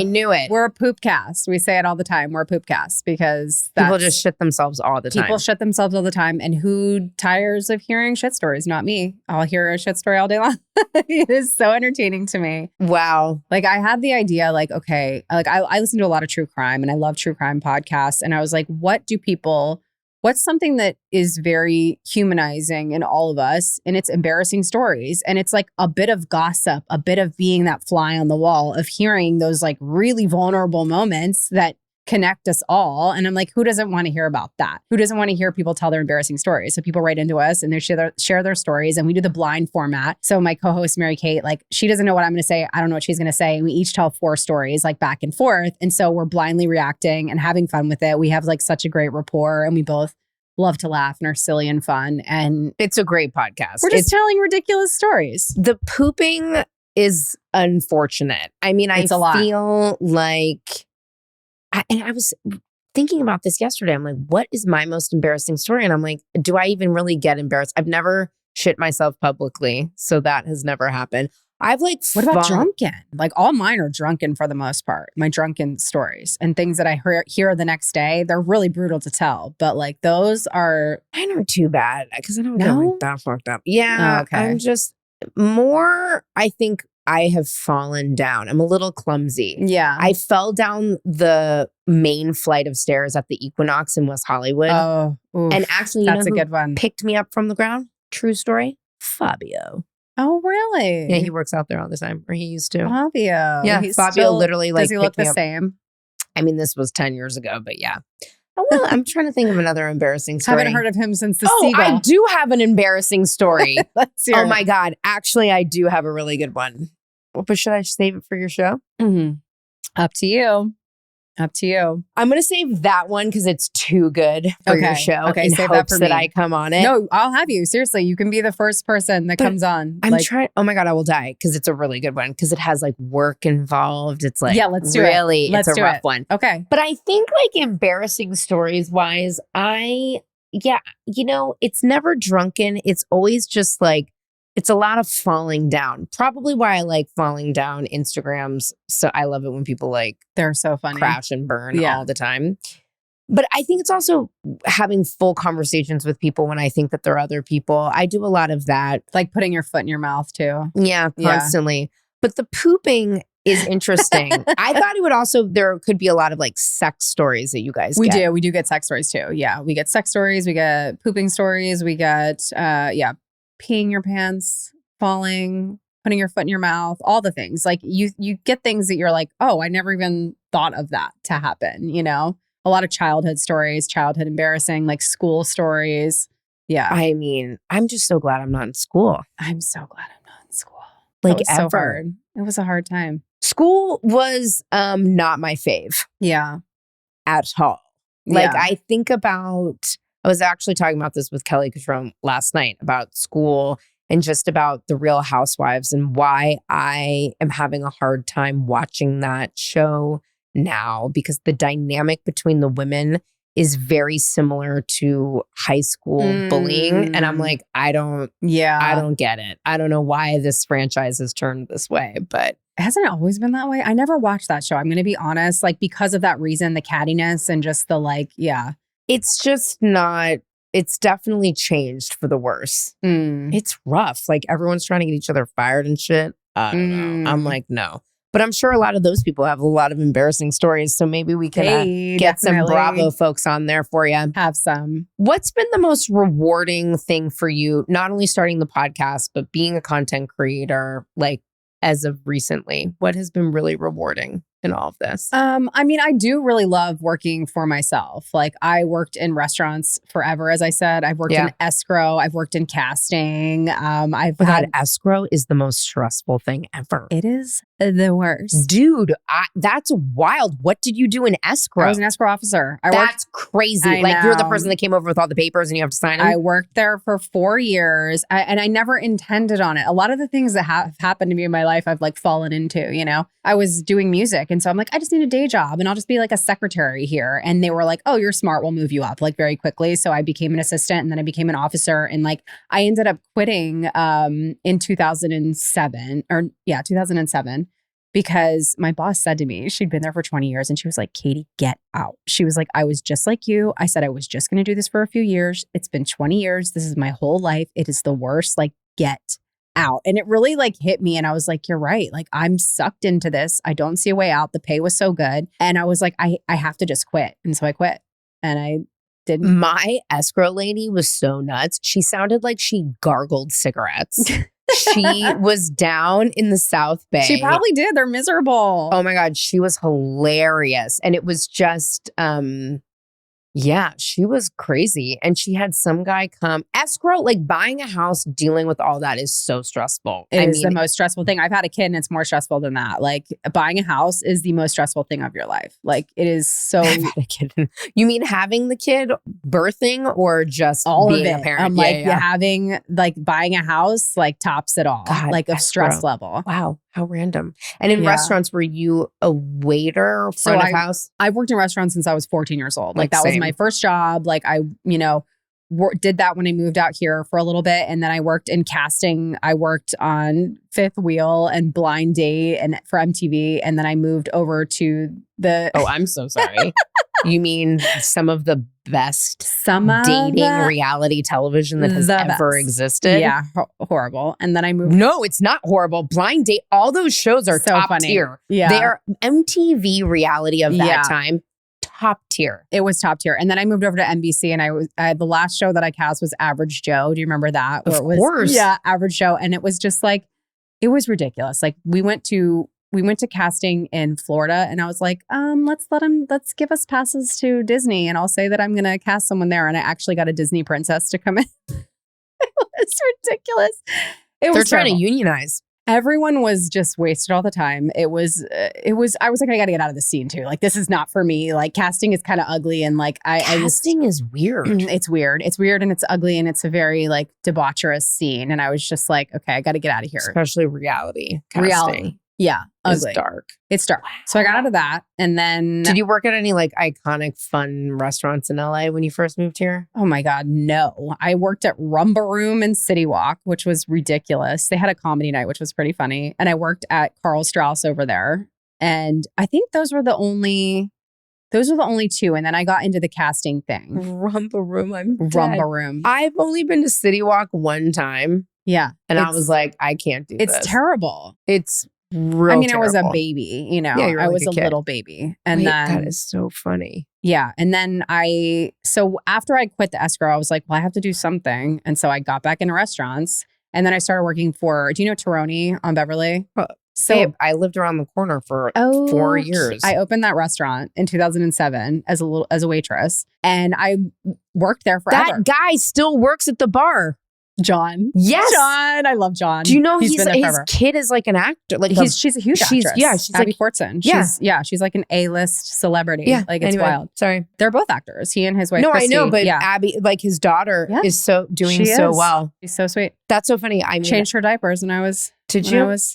knew it. We're a poop cast. We say it all the time. We're a poop cast because people just shit themselves all the time. People shit themselves all the time. And who tires of hearing shit stories? Not me. I'll hear a shit story all day long. It is so entertaining to me. Wow. Like I had the idea like, okay, like I listen to a lot of true crime and I love true crime podcasts. And I was like, what's something that is very humanizing in all of us? And it's embarrassing stories. And it's like a bit of gossip, a bit of being that fly on the wall of hearing those like really vulnerable moments that connect us all. And I'm like, who doesn't want to hear about that? Who doesn't want to hear people tell their embarrassing stories? So people write into us and they share their stories and we do the blind format. So my co-host, Mary Kate, like she doesn't know what I'm going to say. I don't know what she's going to say. And we each tell 4 stories like back and forth. And so we're blindly reacting and having fun with it. We have like such a great rapport and we both love to laugh and are silly and fun. And it's a great podcast. We're just telling ridiculous stories. The pooping is unfortunate. I mean, I feel like And I was thinking about this yesterday. I'm like, what is my most embarrassing story? And I'm like, do I even really get embarrassed? I've never shit myself publicly. So that has never happened. I've like, what about drunken? Like all mine are drunken for the most part. My drunken stories and things that I hear the next day, they're really brutal to tell. But like those are. Mine aren't too bad because I don't get like that fucked up. Yeah. Oh, okay. I'm just more, I think I have fallen down. I'm a little clumsy. Yeah. I fell down the main flight of stairs at the Equinox in West Hollywood. Oh, oof. And actually, that's a good one. Picked me up from the ground. True story. Fabio. Oh, really? Yeah, he works out there all the time, or he used to. Fabio. Yeah, Fabio literally like. Does he look the same? I mean, this was 10 years ago, but yeah. Well, I'm trying to think of another embarrassing story. Haven't heard of him since the seagull. I do have an embarrassing story. Let's hear it. My God. Actually, I do have a really good one. But should I save it for your show? Mm-hmm. Up to you. Up to you. I'm going to save that one because it's too good for your show. Okay, in save hopes that for me. that I come on it. No, I'll have you. Seriously, you can be the first person that comes on. I'm trying. Oh my God, I will die because it's a really good one because it has like work involved. It's like, yeah, let's do really, it. Let's it's a rough one. Okay. But I think like embarrassing stories wise, it's never drunken. It's always just like, it's a lot of falling down. Probably why I like falling down Instagrams. So I love it when people like they're so funny, crash and burn all the time. But I think it's also having full conversations with people when I think that there are other people. I do a lot of that. Like putting your foot in your mouth too. Yeah, constantly. Yeah. But the pooping is interesting. I thought it would also, there could be a lot of like sex stories that you guys get. We do get sex stories too. Yeah. We get sex stories. We get pooping stories. We get, peeing your pants, falling, putting your foot in your mouth, all the things. Like you get things that you're like, oh, I never even thought of that to happen, you know? A lot of childhood stories, childhood embarrassing, like school stories. Yeah. I mean, I'm just so glad I'm not in school. I'm so glad I'm not in school. Like ever. So hard. It was a hard time. School was not my fave. Yeah. At all. Like I think about, I was actually talking about this with Kelly Catrone last night about school and just about the Real Housewives and why I am having a hard time watching that show now because the dynamic between the women is very similar to high school bullying. And I'm like, I don't get it. I don't know why this franchise has turned this way, but hasn't it always been that way? I never watched that show. I'm going to be honest, like because of that reason, the cattiness and just the like, yeah. It's just not, it's definitely changed for the worse. It's rough. Like everyone's trying to get each other fired and shit. I don't know. I'm like, no. But I'm sure a lot of those people have a lot of embarrassing stories. So maybe we can get some Bravo folks on there for you. Have some. What's been the most rewarding thing for you, not only starting the podcast, but being a content creator, like as of recently? What has been really rewarding in all of this? I mean, I do really love working for myself. Like I worked in restaurants forever, as I said. I've worked in escrow. I've worked in casting. Escrow is the most stressful thing ever. It is the worst. Dude, that's wild. What did you do in escrow? I was an escrow officer. That's crazy. Like you're the person that came over with all the papers and you have to sign them? I worked there for 4 years and I never intended on it. A lot of the things that have happened to me in my life, I've like fallen into, you know? I was doing music. And so I'm like, I just need a day job and I'll just be like a secretary here. And they were like, oh, you're smart. We'll move you up like very quickly. So I became an assistant and then I became an officer. And like, I ended up quitting in 2007 because my boss said to me, she'd been there for 20 years and she was like, Katie, get out. She was like, I was just like you. I said, I was just going to do this for a few years. It's been 20 years. This is my whole life. It is the worst. Like, get out. And it really like hit me. And I was like, you're right. Like I'm sucked into this. I don't see a way out. The pay was so good. And I was like, I have to just quit. And so I quit and I didn't. My escrow lady was so nuts. She sounded like she gargled cigarettes. She was down in the South Bay. She probably did. They're miserable. Oh my God. She was hilarious. And it was just, yeah, she was crazy. And she had some guy come. Escrow, like buying a house, dealing with all that is so stressful. It is the most stressful thing. I've had a kid and it's more stressful than that. Like buying a house is the most stressful thing of your life. Like it is so. I've had a kid. You mean having the kid, birthing, or just all being of it? a parent? I'm like having like buying a house like tops it all. God, like a escrow. stress level. Wow. How random. And in Yeah. restaurants, were you a waiter, front of house? I've worked in restaurants since I was 14 years old. Like that was my first job. Like I, did that when I moved out here for a little bit. And then I worked in casting. I worked on Fifth Wheel and Blind Date and for MTV. And then I moved over to the... Oh, I'm so sorry. You mean some of the best dating reality television that has ever existed? Yeah, horrible. And then I moved... No, it's not horrible. Blind Date, all those shows are so top tier. Yeah. They're MTV reality of that time. Top tier. It was top tier. And then I moved over to NBC and the last show that I cast was Average Joe. Do you remember that? Of course. Yeah, Average Joe. And it was just like, it was ridiculous. Like we went to casting in Florida and I was like, let's give us passes to Disney and I'll say that I'm going to cast someone there. And I actually got a Disney princess to come in. It's ridiculous. They're trying to unionize. Everyone was just wasted all the time. I was like, I got to get out of the scene too. Like, this is not for me. Like casting is kind of ugly. And like, casting is weird. It's weird. It's weird and it's ugly and it's a very like debaucherous scene. And I was just like, okay, I got to get out of here. Especially reality casting. Reality. Yeah. Ugly. It's dark. It's dark. Wow. So I got out of that. And then... Did you work at any like iconic fun restaurants in LA when you first moved here? Oh my God, no. I worked at Rumba Room and City Walk, which was ridiculous. They had a comedy night, which was pretty funny. And I worked at Carl Strauss over there. And I think those were the only two. And then I got into the casting thing. Rumba Room. Rumba Room. I've only been to City Walk one time. Yeah. And I was like, I can't do this. It's terrible. It's real terrible. I was a baby, I was a little baby. And then that is so funny. Yeah. And then so after I quit the escrow, I was like, well, I have to do something. And so I got back into restaurants and then I started working for, do you know Tironi on Beverly? So babe, I lived around the corner for 4 years. I opened that restaurant in 2007 as a waitress and I worked there forever. That guy still works at the bar. John. Yes. John. I love John. Do you know his kid is like an actor? Like she's a huge actress. She's Abby like, Fortson. She's like an A-list celebrity. Yeah. Like it's wild. Sorry. They're both actors. He and his wife. No, Christy. I know, but Abby, like his daughter is doing so well. She's so sweet. That's so funny. I changed her diapers when I was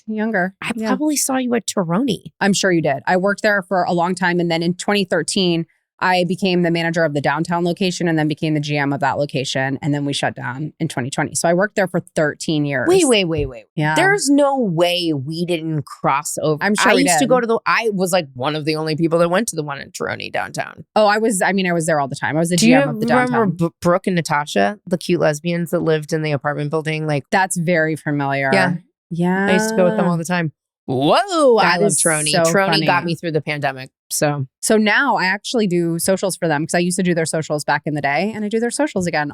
younger. I probably saw you at Tironi. I'm sure you did. I worked there for a long time. And then in 2013, I became the manager of the downtown location and then became the GM of that location. And then we shut down in 2020. So I worked there for 13 years. Wait. Yeah. There's no way we didn't cross over. I'm sure I used to go to I was like one of the only people that went to the one in Tironi downtown. Oh, I was there all the time. I was the GM of the downtown. Do you remember Brooke and Natasha, the cute lesbians that lived in the apartment building? Like that's very familiar. Yeah. I used to go with them all the time. Whoa, I love Tironi. So Tironi funny. got me through the pandemic. So now I actually do socials for them because I used to do their socials back in the day, and I do their socials again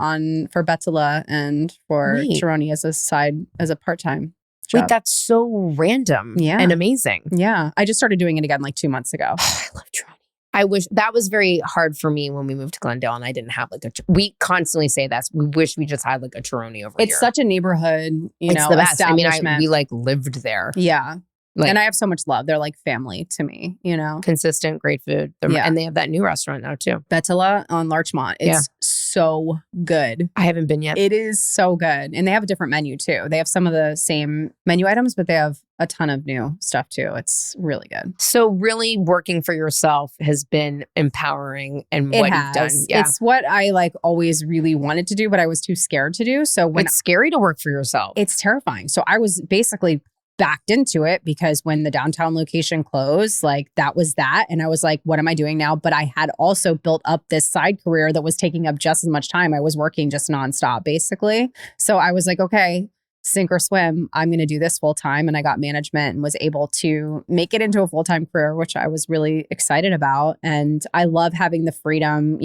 for Bettula and for Tironi as a part-time job. Wait, that's so random and amazing. Yeah, I just started doing it again like 2 months ago. I love Tironi. I wish that was very hard for me when we moved to Glendale and I didn't have like we constantly say that. We wish we just had like a Tironi over here. It's such a neighborhood, it's the best. I mean, we like lived there. Yeah. And I have so much love. They're like family to me, Consistent, great food. And they have that new restaurant now too. Bettula on Larchmont. It's so good. I haven't been yet. It is so good. And they have a different menu too. They have some of the same menu items, but they have a ton of new stuff too. It's really good. So really working for yourself has been empowering and what you've done. Yeah. It's what I like always really wanted to do, but I was too scared to do. So it's scary to work for yourself. It's terrifying. So I was basically backed into it because when the downtown location closed, like that was that. And I was like, what am I doing now? But I had also built up this side career that was taking up just as much time. I was working just nonstop, basically. So I was like, okay, sink or swim. I'm going to do this full time. And I got management and was able to make it into a full-time career, which I was really excited about. And I love having the freedom,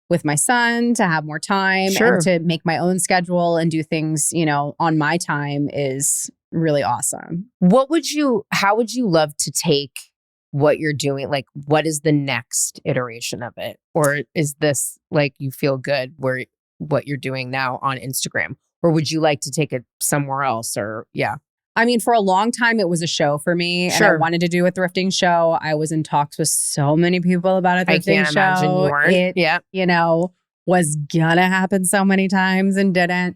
with my son to have more time and to make my own schedule and do things, on my time is really awesome. How would you love to take what you're doing? Like, what is the next iteration of it? Or is this like, you feel good what you're doing now on Instagram? Or would you like to take it somewhere else? Or I mean, for a long time, it was a show for me. And I wanted to do a thrifting show. I was in talks with so many people about a thrifting show. I can't imagine you weren't. It, was gonna happen so many times and didn't.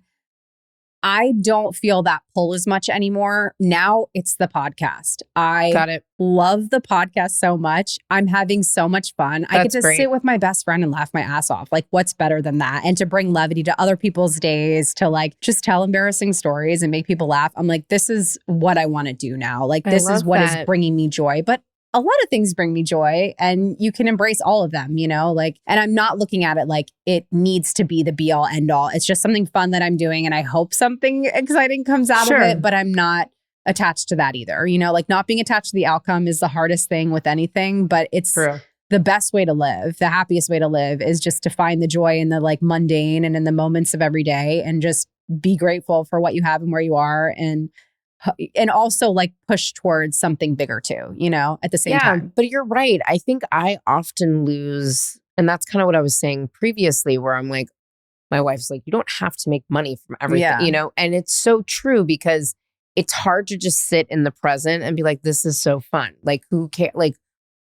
I don't feel that pull as much anymore. Now it's the podcast. I love the podcast so much. I'm having so much fun. I get to sit with my best friend and laugh my ass off. Like, what's better than that? And to bring levity to other people's days, to like just tell embarrassing stories and make people laugh. I'm like, this is what I want to do now. Like, this is what is bringing me joy. But a lot of things bring me joy, and you can embrace all of them, you know, like, and I'm not looking at it like it needs to be the be all end all. It's just something fun that I'm doing, and I hope something exciting comes out of it, but I'm not attached to that either. You know, like, not being attached to the outcome is the hardest thing with anything, but it's the best way to live. The happiest way to live is just to find the joy in the like mundane and in the moments of every day, and just be grateful for what you have and where you are, and also like push towards something bigger too, you know, at the same time. But you're right. I think I often lose, and that's kind of what I was saying previously, where I'm like, my wife's like, you don't have to make money from everything, you know? And it's so true, because it's hard to just sit in the present and be like, this is so fun. Like, who cares? Like,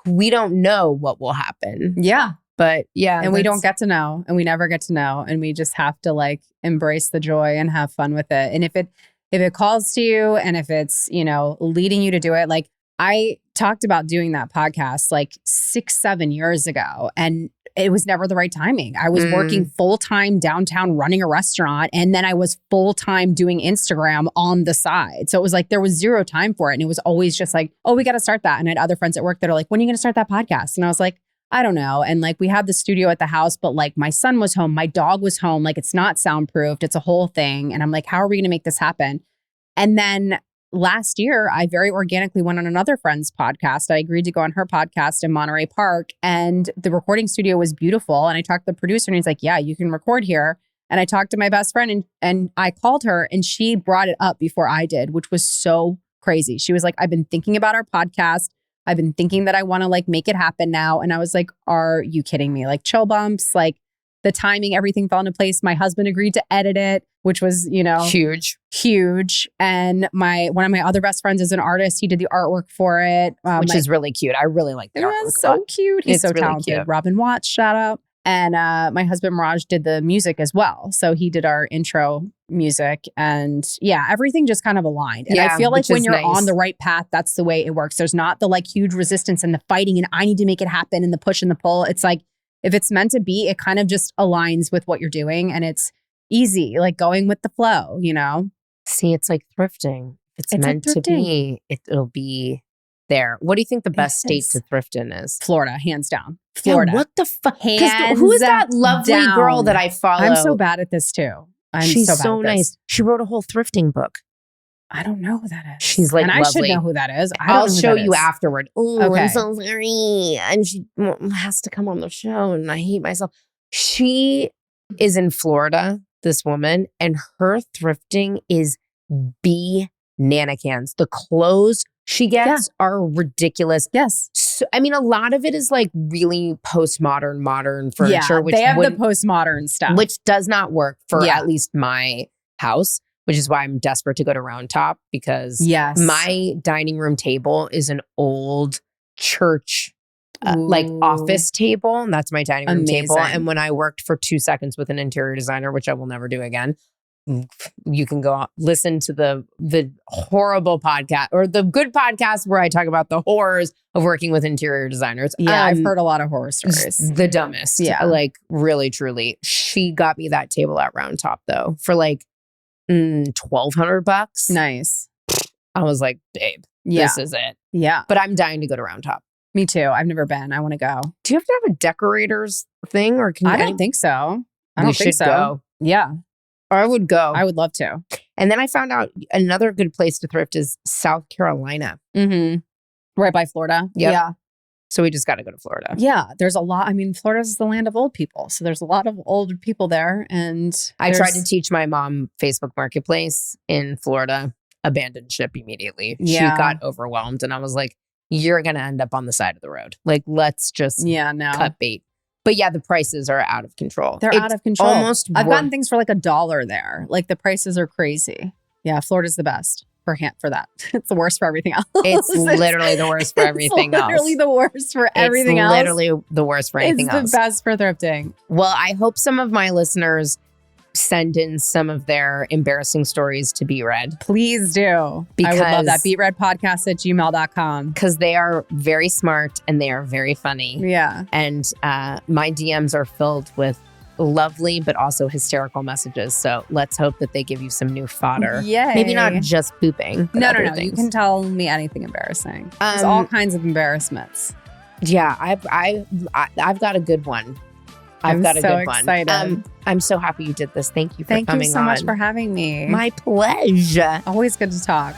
we don't know what will happen. Yeah. But and we don't get to know, and we never get to know. And we just have to like embrace the joy and have fun with it. And if it calls to you, and if it's, you know, leading you to do it, like I talked about doing that podcast like 6-7 years ago, and it was never the right timing. I was working full-time downtown running a restaurant, and then I was full-time doing Instagram on the side. So it was like there was zero time for it. And it was always just like, oh, we got to start that. And I had other friends at work that are like, when are you going to start that podcast? And I was like, I don't know. And like, we had the studio at the house, but like my son was home, my dog was home, like it's not soundproofed, it's a whole thing. And I'm like, how are we going to make this happen? And then last year, I very organically went on another friend's podcast. I agreed to go on her podcast in Monterey Park, and the recording studio was beautiful. And I talked to the producer, and he's like, yeah, you can record here. And I talked to my best friend, and I called her, and she brought it up before I did, which was so crazy. She was like, I've been thinking about our podcast. I've been thinking that I want to like make it happen now. And I was like, are you kidding me? Like, chill bumps, like the timing, everything fell into place. My husband agreed to edit it, which was, you know, huge. And one of my other best friends is an artist. He did the artwork for it, which is really cute. I really like the artwork. It was so cute. He's so really talented. Cute. Robin Watts, shout out. And my husband Miraj did the music as well. So he did our intro music, and yeah, everything just kind of aligned. And I feel like when you're on the right path, that's the way it works. There's not the like huge resistance and the fighting and I need to make it happen and the push and the pull. It's like, if it's meant to be, it kind of just aligns with what you're doing, and it's easy, like going with the flow, you know? See, it's like thrifting. It's meant to be, it'll be there. What do you think the best state to thrift in is? Florida, hands down. Florida. Yeah, what the fuck? Who is that lovely girl that I follow? I'm so bad at this too. She's so nice. She wrote a whole thrifting book. I don't know who that is. She's like, and lovely. I should know who that is. I'll show you afterward. Oh, okay. I'm so sorry. And she has to come on the show, and I hate myself. She is in Florida, this woman, and her thrifting is banana-cans. The clothes she gets are ridiculous. Yes. So, I mean, a lot of it is like really postmodern, modern furniture. Which they have the postmodern stuff. Which does not work for at least my house, which is why I'm desperate to go to Round Top, because my dining room table is an old church like office table. And that's my dining room table. And when I worked for 2 seconds with an interior designer, which I will never do again, you can go listen to the horrible podcast or the good podcast where I talk about the horrors of working with interior designers. Yeah, I've heard a lot of horror stories. The dumbest. Yeah. Like really, truly. She got me that table at Round Top though for like $1,200. Nice. I was like, babe, this is it. Yeah. But I'm dying to go to Round Top. Me too. I've never been. I want to go. Do you have to have a decorator's thing, or can I don't think so. I don't think so. Go. Yeah. I would go. I would love to. And then I found out another good place to thrift is South Carolina. Mm-hmm. Right by Florida. Yep. Yeah. So we just got to go to Florida. Yeah. There's a lot. I mean, Florida's the land of old people. So there's a lot of old people there. And I tried to teach my mom Facebook Marketplace in Florida. Abandoned ship immediately. Yeah. She got overwhelmed. And I was like, you're going to end up on the side of the road. Like, let's just cut bait. But yeah, the prices are out of control. They're out of control. I've gotten things for like $1 there. Like the prices are crazy. Yeah, Florida's the best for that. It's the worst for everything else. It's literally the worst for everything else. It's literally the worst for everything else. It's literally the worst for anything else. It's the best for thrifting. Well, I hope some of my listeners send in some of their embarrassing stories to be read. Please do. I would love that. beatreadpodcast@gmail.com. Because they are very smart and they are very funny. Yeah. And my DMs are filled with lovely but also hysterical messages. So let's hope that they give you some new fodder. Yay. Maybe not just pooping. No. Things. You can tell me anything embarrassing. There's all kinds of embarrassments. Yeah, I've got a good one. I'm so excited. I'm so happy you did this. Thank you for coming on. Thank you so much for having me. My pleasure. Always good to talk.